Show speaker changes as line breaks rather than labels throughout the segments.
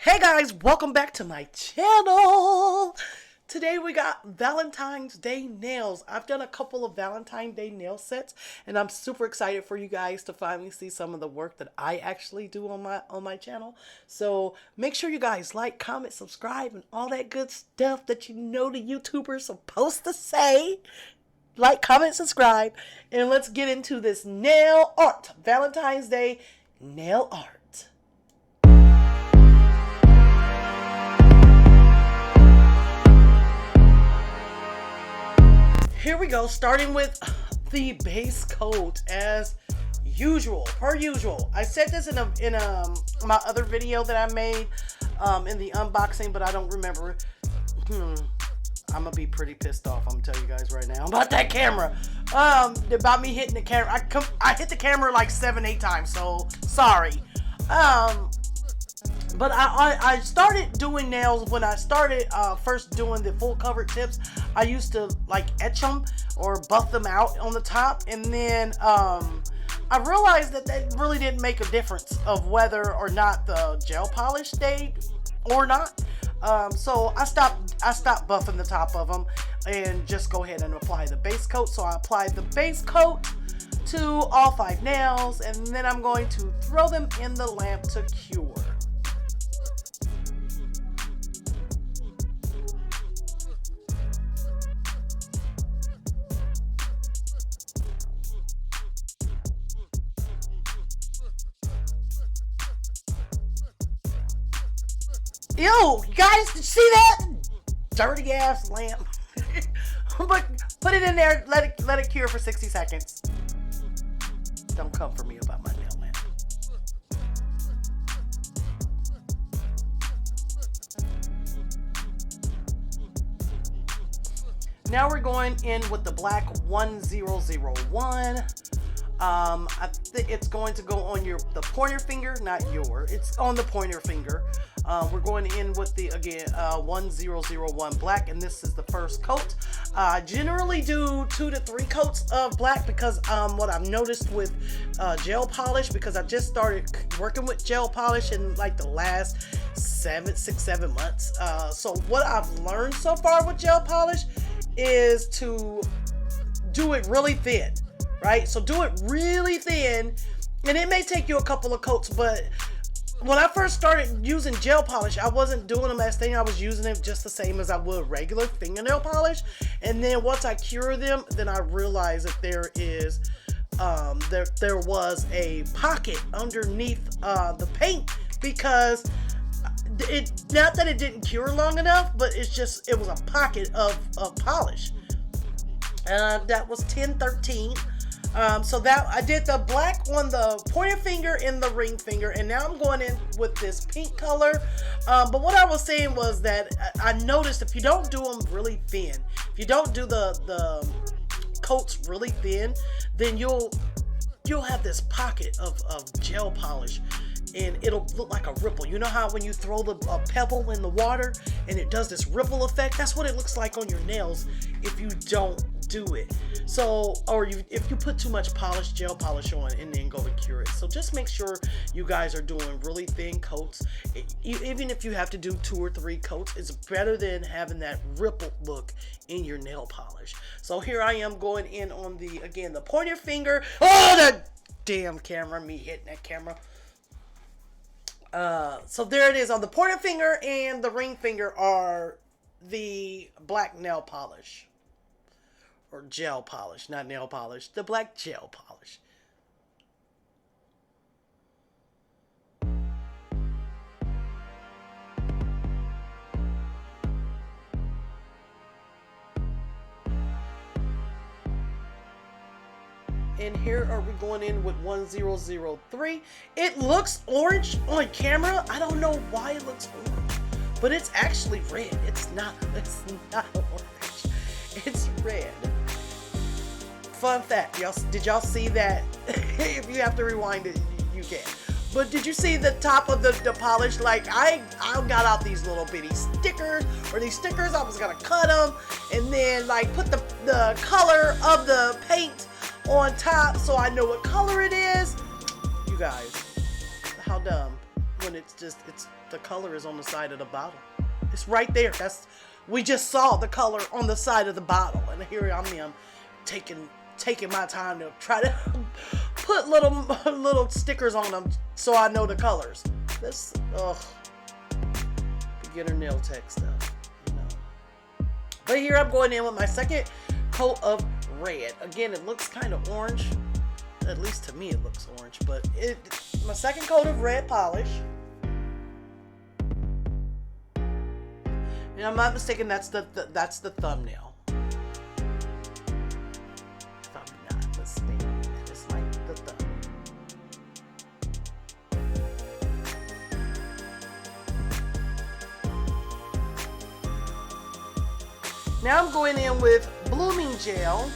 Hey guys, welcome back to my channel. Today we got Valentine's Day nails. I've done a couple of Valentine's Day nail sets and I'm super excited for you guys to finally see some of the work that I actually do on my channel. So make sure you guys like, comment, subscribe, and all that good stuff that you know the YouTubers supposed to say. Like, comment, subscribe, and let's get into this nail art. Valentine's Day nail art. Here we go, starting with the base coat as usual, per usual. I said this in my other video that I made in the unboxing, but I don't remember. I'm gonna be pretty pissed off. I'm gonna tell you guys right now about that camera. About me hitting the camera. I hit the camera like 7-8 times, so sorry. But I started doing nails when I started first doing the full cover tips. I used to like etch them or buff them out on the top, and then I realized that really didn't make a difference of whether or not the gel polish stayed or not. So I stopped buffing the top of them and just go ahead and apply the base coat. So I applied the base coat to all 5 nails, and then I'm going to throw them in the lamp to cure. Ew, guys, did you see that? Dirty ass lamp. But put it in there, let it cure for 60 seconds. Don't come for me about my nail lamp. Now we're going in with the black 1001. It's going to go on the pointer finger, not it's on the pointer finger. We're going in with the, again, 1001 black, and this is the first coat. I generally do 2 to 3 coats of black because what I've noticed with gel polish, because I just started working with gel polish in like the last 6-7 months. So what I've learned so far with gel polish is to do it really thin, right? So do it really thin, and it may take you a couple of coats, but when I first started using gel polish, I wasn't doing them as thin. I was using it just the same as I would regular fingernail polish. And then once I cure them, then I realized that there was a pocket underneath the paint, because not that it didn't cure long enough, but it was a pocket of polish. That was 1013. So that I did the black on the pointer finger and the ring finger, and now I'm going in with this pink color. But what I was saying was that I noticed if you don't do them really thin, if you don't do the coats really thin, then you'll have this pocket of gel polish, and it'll look like a ripple. You know how when you throw a pebble in the water and it does this ripple effect? That's what it looks like on your nails if you don't do it. So, or if you put too much gel polish on and then go to cure it. So just make sure you guys are doing really thin coats. Even if you have to do 2 or 3 coats, it's better than having that rippled look in your nail polish. So here I am going in on the pointer finger. Oh, that damn camera, me hitting that camera. So there it is on the pointer finger, and the ring finger are the black nail polish. Or gel polish, not nail polish. The black gel polish. And here are we going in with 1003. It looks orange on camera. I don't know why it looks orange, but it's actually red. It's not orange. It's red. Fun fact, did y'all see that? If you have to rewind it, you can. But did you see the top of the polish? Like, I got out these little bitty stickers, I was gonna cut them and then like put the color of the paint on top so I know what color it is. You guys, how dumb. when it's the color is on the side of the bottle. It's right there. We just saw the color on the side of the bottle, and here I am taking my time to try to put little stickers on them so I know the colors. This beginner nail tech stuff, you know. But here I'm going in with my second coat of red. Again, it looks kind of orange. At least to me it looks orange, but my second coat of red polish. And I'm not mistaken, that's the thumbnail. If I'm not mistaken, it's like the thumb. Now I'm going in with blooming gel.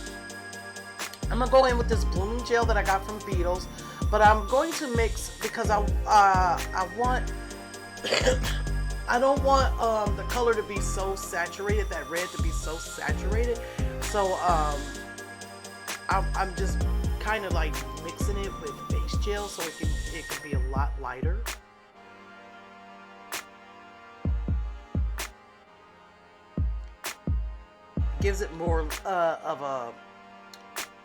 I'm gonna go in with this blooming gel that I got from Beetles, but I'm going to mix because I want I don't want the color to be so saturated, that red to be so saturated. So I'm just kind of like mixing it with base gel so it can be a lot lighter. Gives it more of a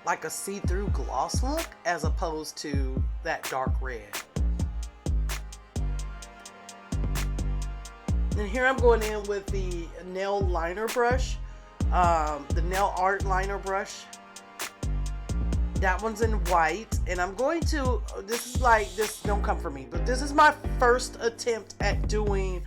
like a see-through gloss look as opposed to that dark red. And here I'm going in with the nail liner brush, the nail art liner brush. That one's in white, and I'm going to, this don't come for me, but this is my first attempt at doing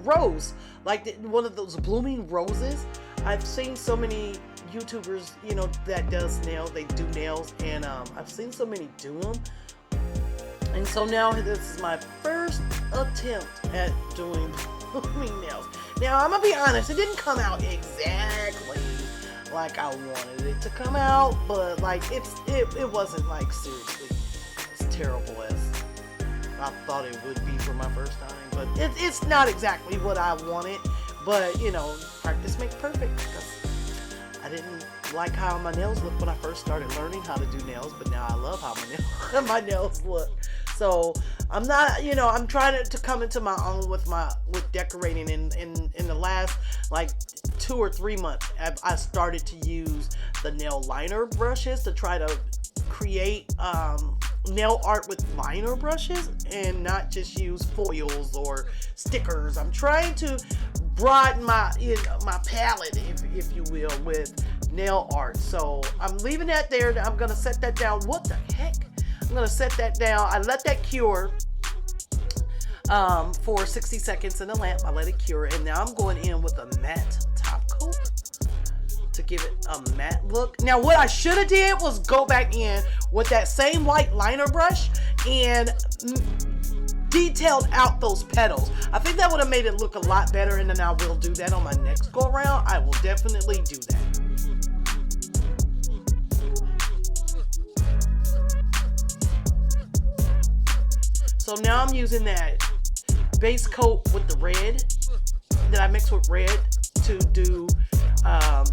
rose, like one of those blooming roses. I've seen so many YouTubers, you know, that does nails, they do nails, and I've seen so many do them. And so now this is my first attempt at doing blooming nails. Now I'm gonna be honest, it didn't come out exactly like I wanted it to come out, but like it wasn't like seriously as terrible as I thought it would be for my first time. But it's not exactly what I wanted. But you know, practice makes perfect, because I didn't like how my nails looked when I first started learning how to do nails, but now I love how my nails look. So I'm not, you know, I'm trying to come into my own with decorating. In the last like 2 or 3 months, I started to use the nail liner brushes to try to create nail art with liner brushes and not just use foils or stickers. I'm trying to broaden my palette, if you will, with nail art. So I'm leaving that there. I'm gonna set that down. What the heck? I'm gonna set that down. I let that cure for 60 seconds in the lamp. I let it cure, and now I'm going in with a matte top coat to give it a matte look. Now what I should have did was go back in with that same white liner brush and detailed out those petals. I think that would have made it look a lot better, and then I will do that on my next go around. I will definitely do that. So now I'm using that base coat with the red that I mixed with red to do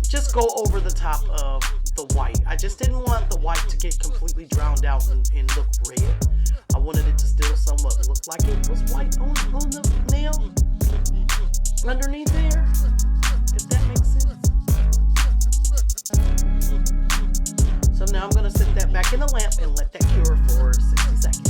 just go over the top of the white. I just didn't want the white to get completely drowned out and look red. I wanted it to still somewhat look like it was white on the nail underneath there, if that makes sense. So now I'm going to sit that back in the lamp and let that cure for 60 seconds.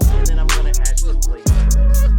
And then I'm going to add some glitter.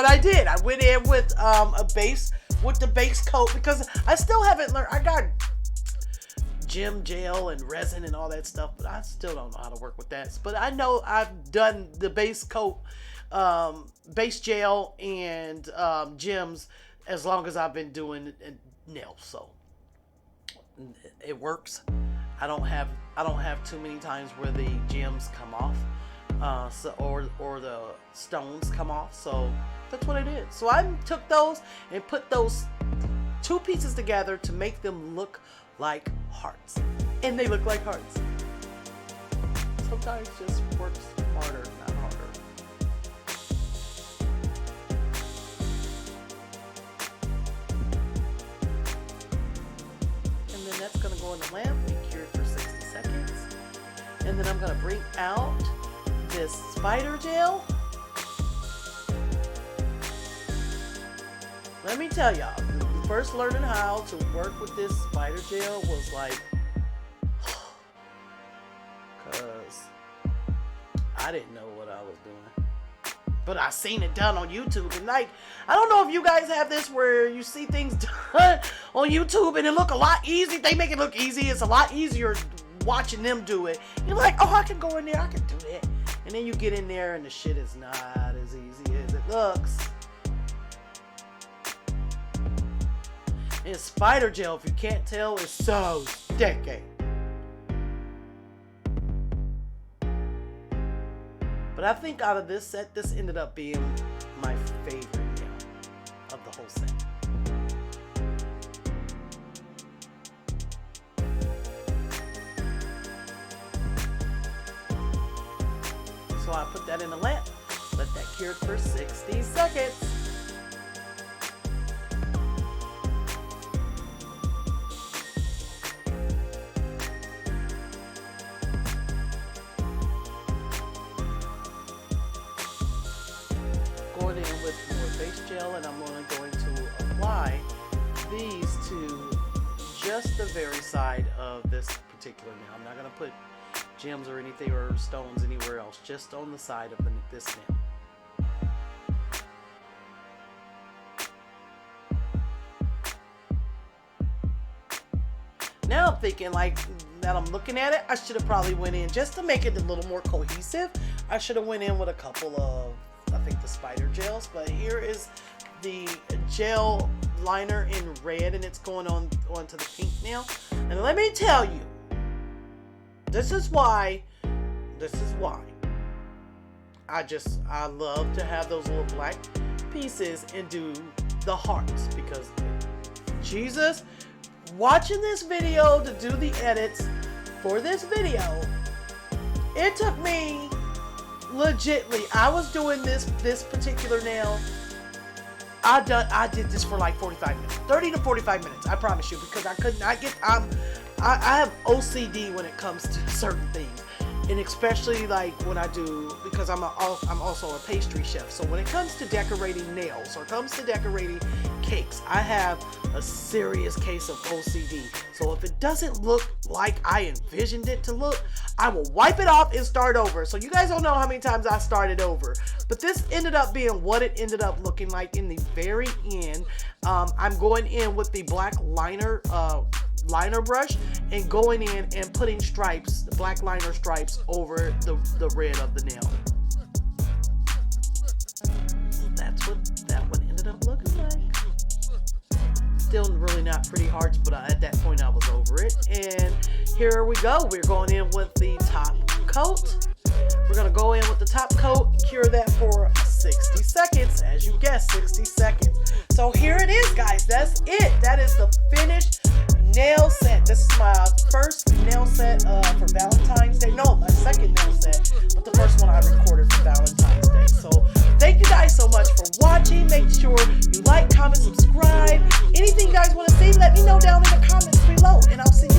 I did. I went in with the base coat because I still haven't learned. I got gem gel and resin and all that stuff, but I still don't know how to work with that. But I know I've done the base coat, base gel and gems as long as I've been doing nails, so it works. I don't have too many times where the gems come off, or the stones come off. So that's what it is. So I took those and put those two pieces together to make them look like hearts, and they look like hearts. Sometimes just works harder, not harder. And then that's gonna go in the lamp, be cured for 60 seconds. And then I'm gonna bring out this spider gel. Let me tell y'all, first learning how to work with this spider gel was like, cause I didn't know what I was doing, but I seen it done on YouTube. And like, I don't know if you guys have this where you see things done on YouTube and it look a lot easy. They make it look easy. It's a lot easier watching them do it. You're like, oh, I can go in there, I can do that. And then you get in there and the shit is not as easy as it looks. And spider gel, if you can't tell, is so sticky. But I think out of this set, this ended up being my favorite nail of the whole set. So I put that in the lamp, let that cure for 60 seconds. Going in with more base gel, and I'm going to apply these to just the very side of this particular nail. I'm not going to put gems or anything or stones anywhere else, just on the side of this nail. Now I'm thinking, like, that I'm looking at it, I should have probably went in, just to make it a little more cohesive, I should have went in with a couple of, I think, the spider gels. But here is the gel liner in red, and it's going on onto the pink nail. And let me tell you, this is why I love to have those little black pieces and do the hearts, because Jesus, watching this video to do the edits for this video, it took me legitly, I was doing this particular nail, I did this for like 45 minutes, 30 to 45 minutes, I promise you, because I have OCD when it comes to certain things. And especially like when I do, because I'm also a pastry chef. So when it comes to decorating nails or comes to decorating cakes, I have a serious case of OCD. So if it doesn't look like I envisioned it to look, I will wipe it off and start over. So you guys don't know how many times I started over. But this ended up being what it ended up looking like in the very end. I'm going in with the black liner brush and going in and putting stripes, the black liner stripes, over the red of the nail. That's what that one ended up looking like. Still really not pretty hearts, but at that point I was over it. And here we go. We're going in with the top coat. We're going to go in with the top coat, cure that for 60 seconds. As you guessed, 60 seconds. So here it is, guys. That's it. That is the finished nail set. This is my first nail set for Valentine's Day. No, my second nail set, but the first one I recorded for Valentine's Day. So thank you guys so much for watching. Make sure you like, comment, subscribe. Anything you guys want to see, let me know down in the comments below, and I'll see you